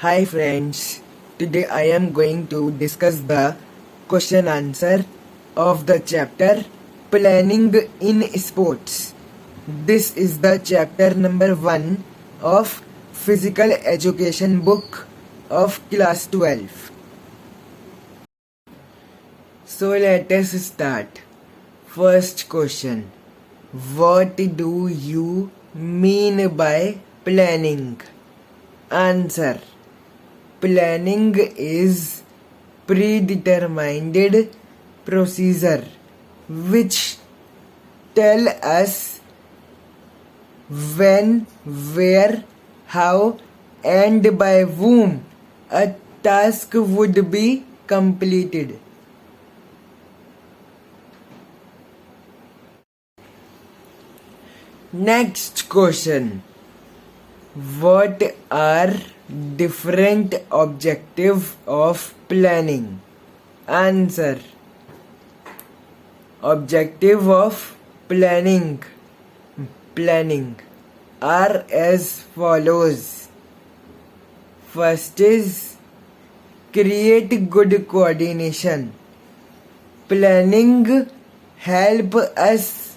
Hi friends, today I am going to discuss the question answer of the chapter Planning in Sports. This is the chapter number 1 of Physical Education book of class 12. So let us start. First question. What do you mean by planning? Answer. Planning is predetermined procedure which tell us when, where, how and by whom a task would be completed. Next question. What are different objectives of planning? Answer. Objective of planning are as follows. First is create good coordination. Planning help us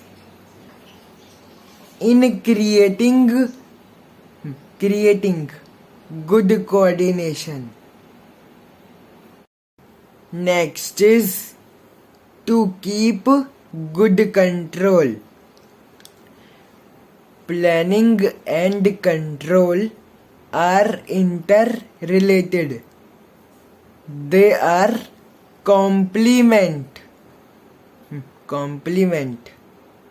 in creating good coordination. Next is to keep good control. Planning and control are interrelated. They are complement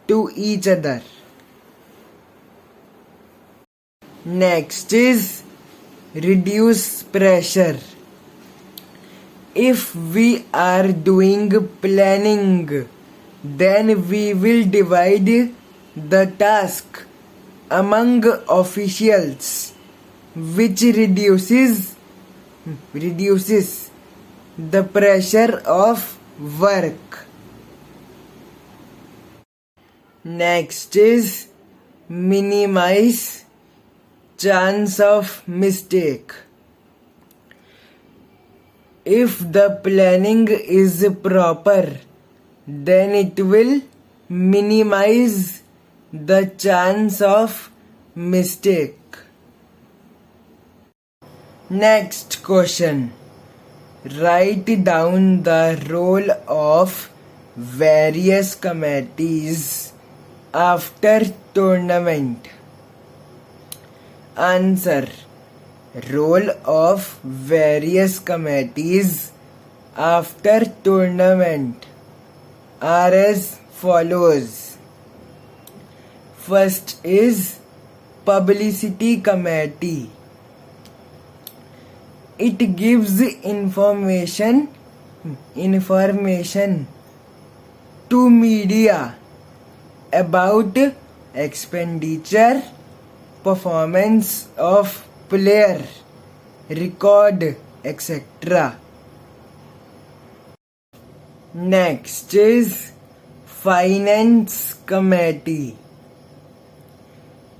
to each other. Next is reduce pressure. If we are doing planning, then we will divide the task among officials, which reduces the pressure of work. Next is minimize chance of mistake. If the planning is proper, then it will minimize the chance of mistake. Next question. Write down the role of various committees after tournament. Answer. Role of various committees after tournament are as follows. First is publicity committee. It gives information to media about expenditure, performance of player, record, etc. Next is finance committee.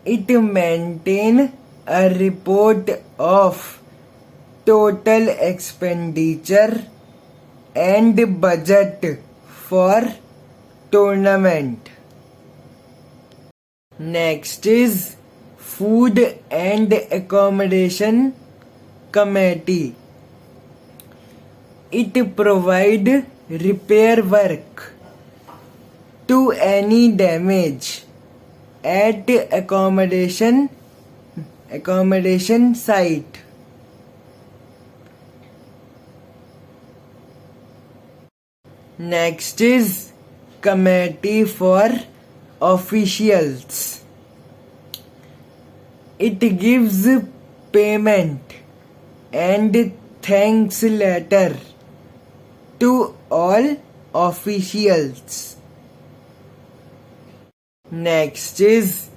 It maintains a report of total expenditure and budget for tournament. Next is food and accommodation committee. It provides repair work to any damage at accommodation site. Next is committee for officials. It gives payment and thanks letter to all officials. Next is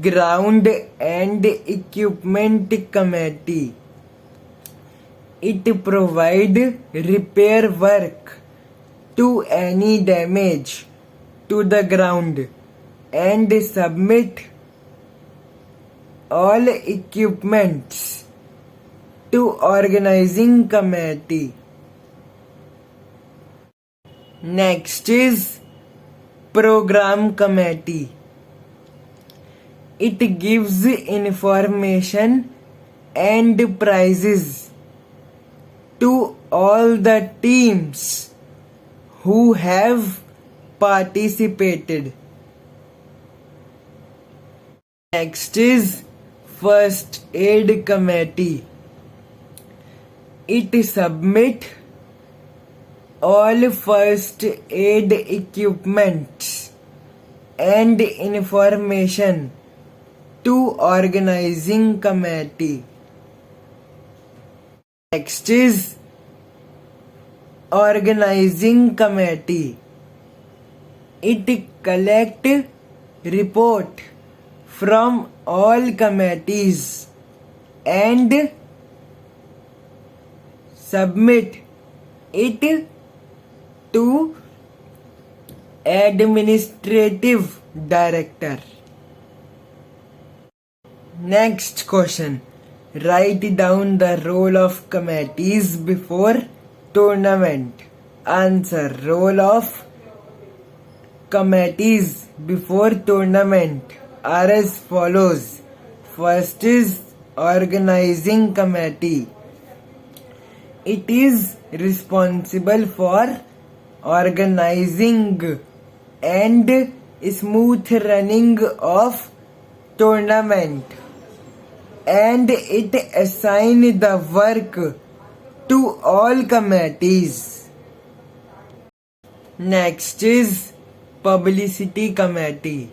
ground and equipment committee. It provides repair work to any damage to the ground and submit all equipments to organizing committee. Next is program committee. It gives information and prizes to all the teams who have participated. Next is first aid committee. It submit all first aid equipment and information to organizing committee. Next is organizing committee. It collect report from all committees and submit it to administrative director. Next question. Write down the role of committees before tournament. Answer. Role of committees before tournament are as follows. First is organizing committee. It is responsible for organizing and smooth running of tournament, and it assign the work to all committees. Next is publicity committee.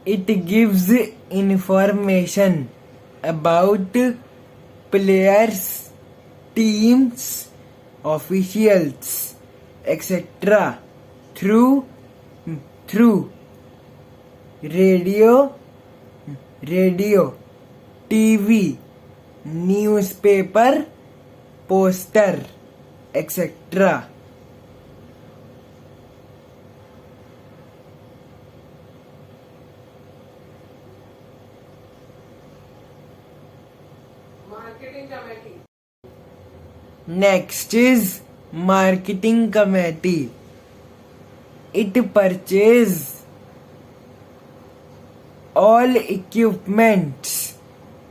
It gives information about players, teams, officials, etc. through radio, TV, newspaper, poster, etc. Next is marketing committee. It purchases all equipments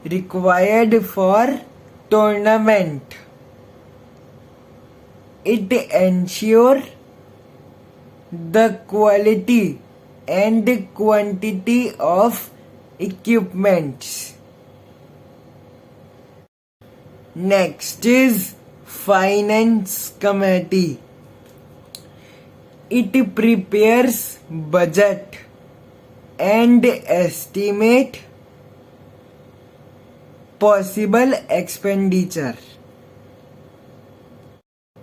required for tournament. It ensures the quality and quantity of equipments. Next is finance committee. It prepares budget and estimate possible expenditure.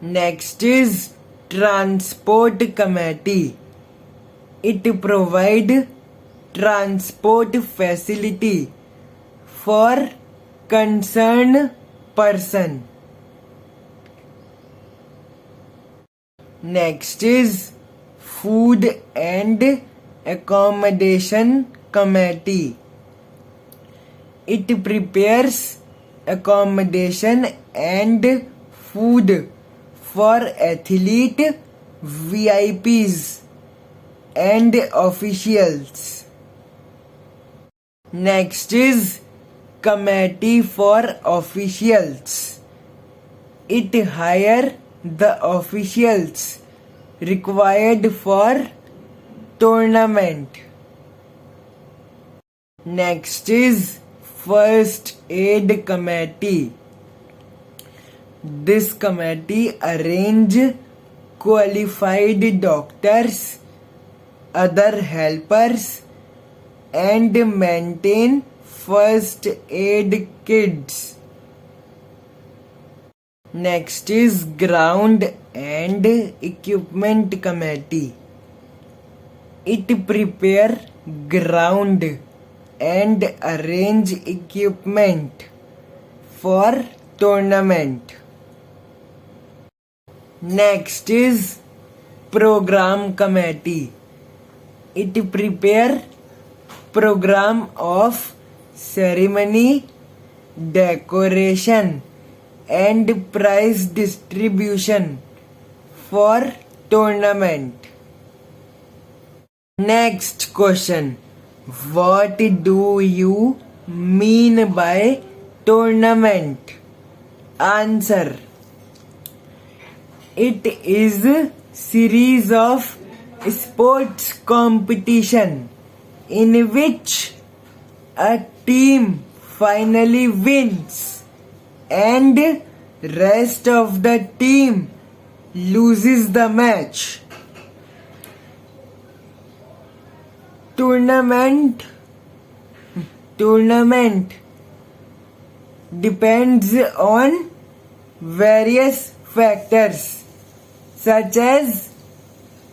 Next is transport committee. It provide transport facility for concerned person. Next is food and accommodation committee. It prepares accommodation and food for athlete, VIPs and officials. Next is committee for officials. It hire the officials required for tournament. Next is first aid committee. This committee arrange qualified doctors, other helpers and maintain first aid kits. Next is ground and equipment committee. It prepare ground and arrange equipment for tournament. Next is program committee. It prepare program of ceremony, decoration, and prize distribution for tournament. Next question. What do you mean by tournament? Answer. It is a series of sports competition in which a team finally wins and rest of the team loses the match. Tournament depends on various factors such as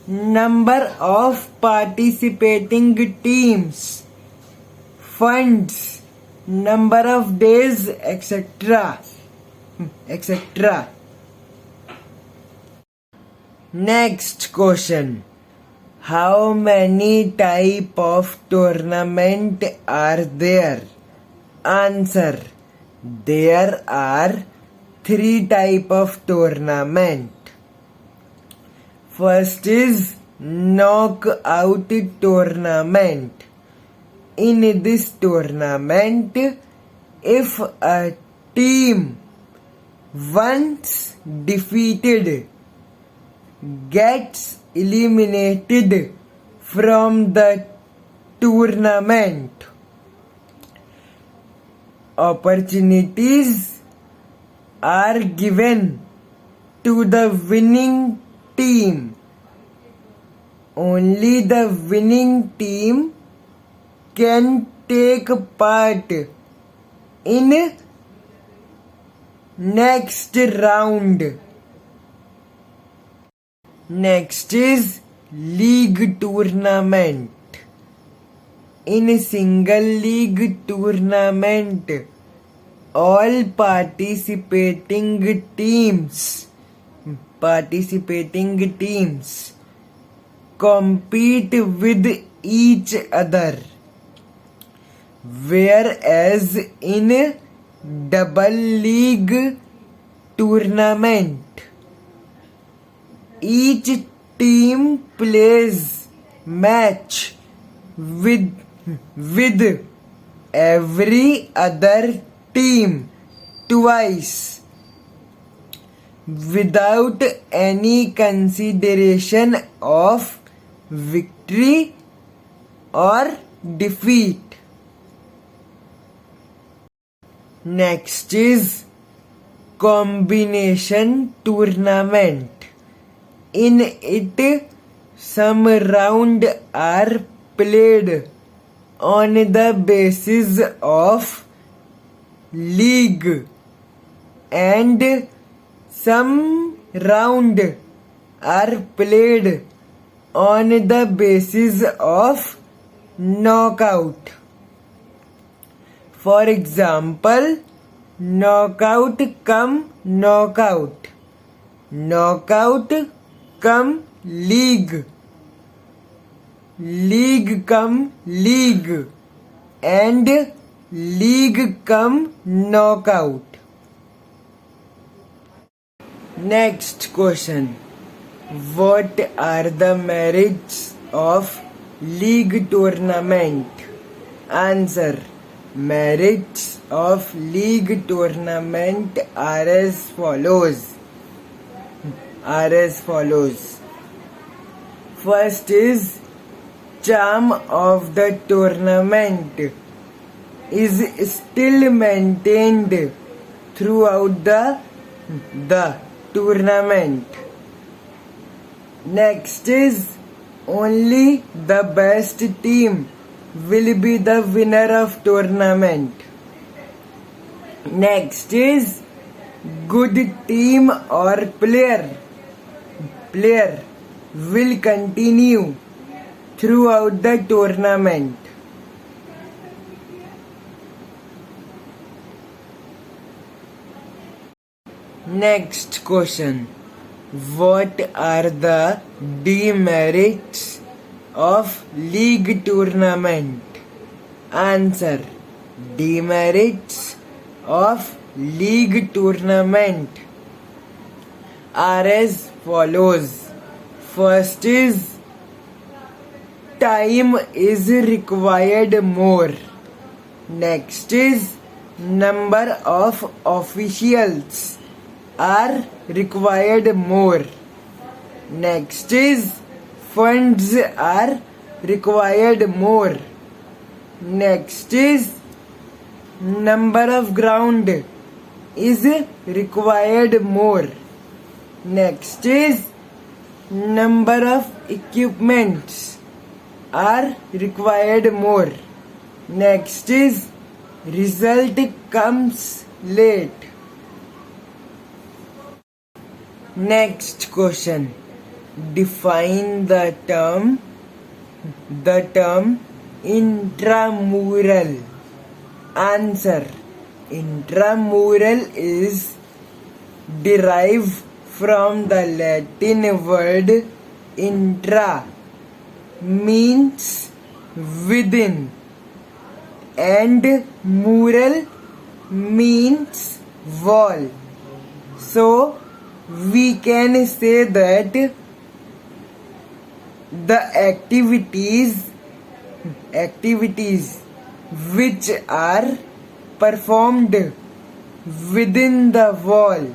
number of participating teams, funds, number of days, etc. Next question. How many type of tournament are there? Answer. There are 3 type of tournament. First is knockout tournament. In this tournament, if a team once defeated gets eliminated from the tournament, opportunities are given to the winning team. Only the winning team can take part in next round. Next is league tournament. In a single league tournament, all participating teams compete with each other, whereas in a double league tournament, each team plays match with every other team twice without any consideration of victory or defeat. Next is combination tournament. In it, some rounds are played on the basis of league and some rounds are played on the basis of knockout. For example, knockout come knockout, knockout come league, league come league, and league come knockout. Next question. What are the merits of league tournament? Answer. Merits of league tournament are as follows. First is charm of the tournament is still maintained throughout the tournament. Next is only the best team will be the winner of tournament. Next is good team or player will continue throughout the tournament. Next question. What are the demerits of league tournament? Answer. Demerits of league tournament are as follows. First is time is required more. Next is number of officials are required more. Next is funds are required more. Next is number of ground is required more. Next is number of equipments are required more. Next is result comes late. Next question. Define the term intramural. Answer. Intramural is derived from the Latin word intra, means within, and mural means wall. So we can say that the activities which are performed within the wall.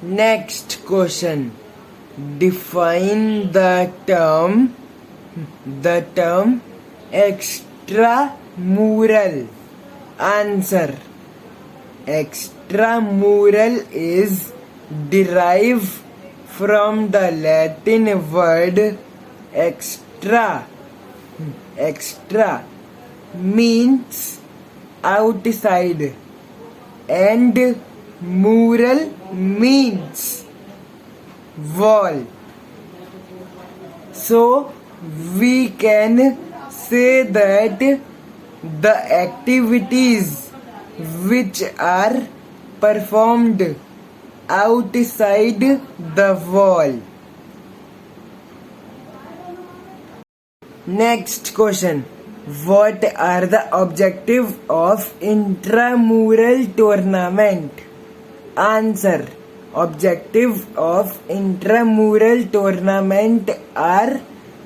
Next question. Define the term extramural. Answer. Extramural is derived from the Latin word extra. Extra means outside, and mural means wall. So we can say that the activities which are performed outside the wall. Next question. What are the objectives of intramural tournament? Answer. Objectives of intramural tournament are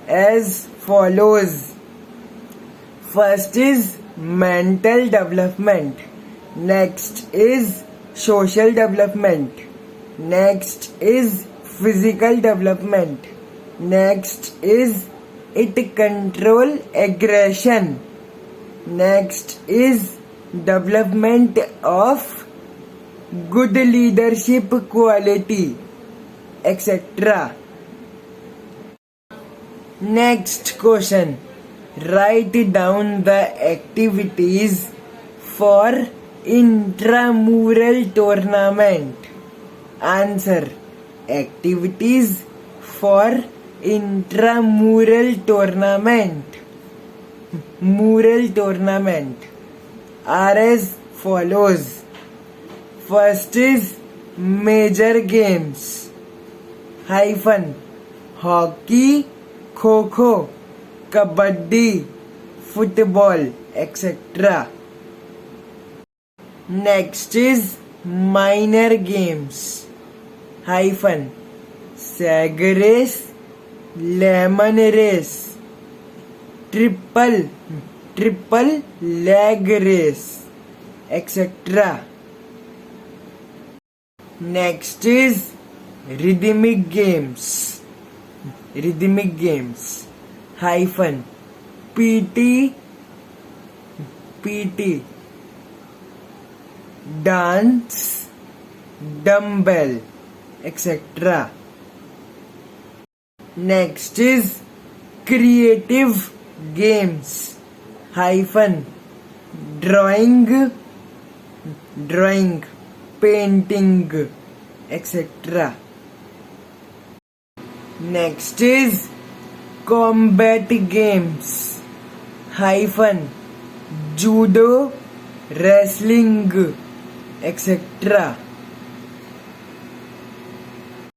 as follows. First is mental development. Next is social development. Next is physical development. Next is it control aggression. Next is development of good leadership quality, etc. Next question. Write down the activities for intramural tournament. Answer. Activities for intramural tournament are as follows. First is major games hockey, kho-kho, kabaddi, football, etc. Next is minor games sag race, lemon race, triple leg race, etc. Next is rhythmic games PT, dance, dumbbell, etc. Next is creative games drawing, painting, etc. Next is combat games judo, wrestling, etc.